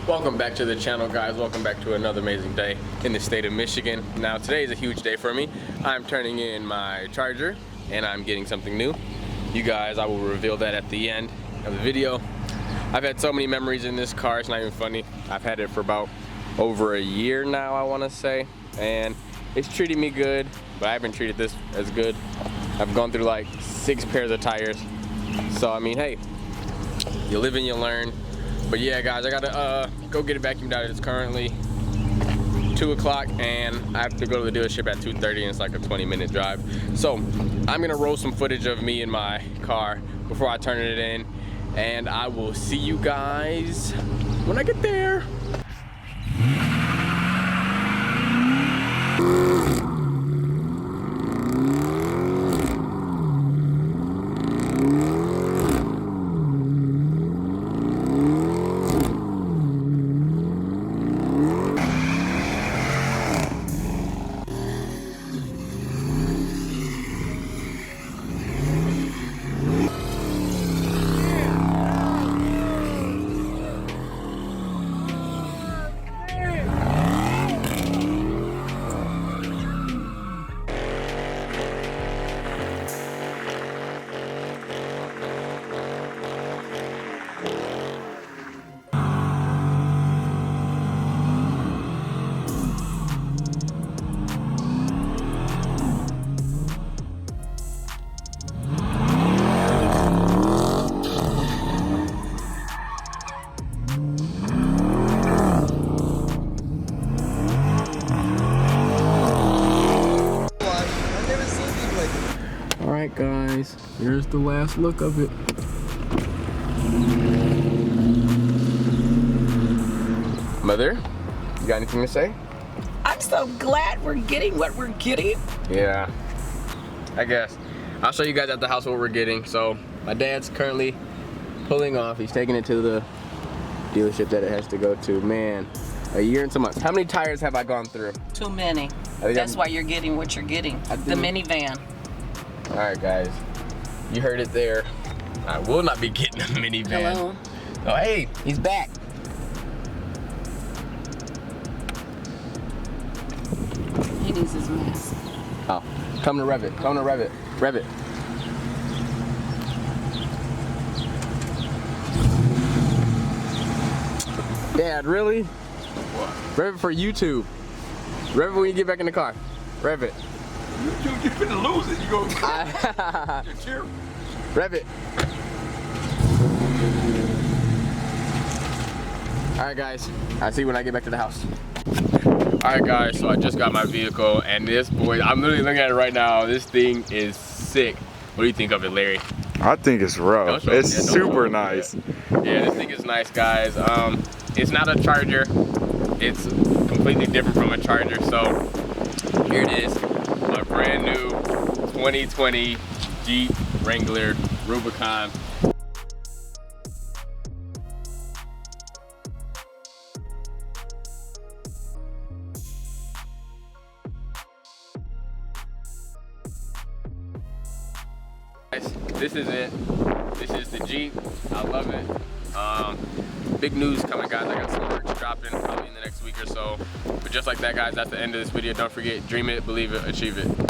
Welcome back to the channel, guys. Welcome back to another amazing day in the state of Michigan. Now today is a huge day for me. I'm turning in my Charger and I'm getting something new. You guys, I will reveal that at the end of the video. I've had so many memories in this car, it's not even funny. I've had it for about over a year now, I want to say, and it's treating me good, but I haven't treated this as good. I've gone through like 6 pairs of tires, so I mean, hey, you live and you learn. But yeah, guys, I gotta go get it vacuumed out. It's currently 2 o'clock and I have to go to the dealership at 2:30 and it's like a 20-minute drive. So I'm gonna roll some footage of me in my car before I turn it in, and I will see you guys when I get there. Alright guys, here's the last look of it. Mother, you got anything to say? I'm so glad we're getting what we're getting. Yeah, I guess. I'll show you guys at the house what we're getting. So my dad's currently pulling off. He's taking it to the dealership that it has to go to. Man, a year and some months. How many tires have I gone through? Too many. That's why you're getting what you're getting. The minivan. Alright guys, you heard it there. I will not be getting a minivan. Hello. Oh hey, he's back. He needs his mask. Oh, come to rev it, come to rev it, rev it. Dad, really? What? Rev it for YouTube. Rev it when you get back in the car. Rev it. You're finna lose it. You go. Cheer. Rev it. Alright guys, I'll see you when I get back to the house. Alright guys, so I just got my vehicle and this boy, I'm literally looking at it right now. This thing is sick. What do you think of it, Larry? I think it's rough. It's super nice. Yeah, this thing is nice, guys. It's not a Charger. It's completely different from a Charger. So here it is. My brand new 2020 Jeep Wrangler Rubicon. This is it. This is the Jeep. I love it. Big news coming, guys. I got some merch dropping probably in the next week or so. But just like that, guys, that's the end of this video. Don't forget, dream it, believe it, achieve it.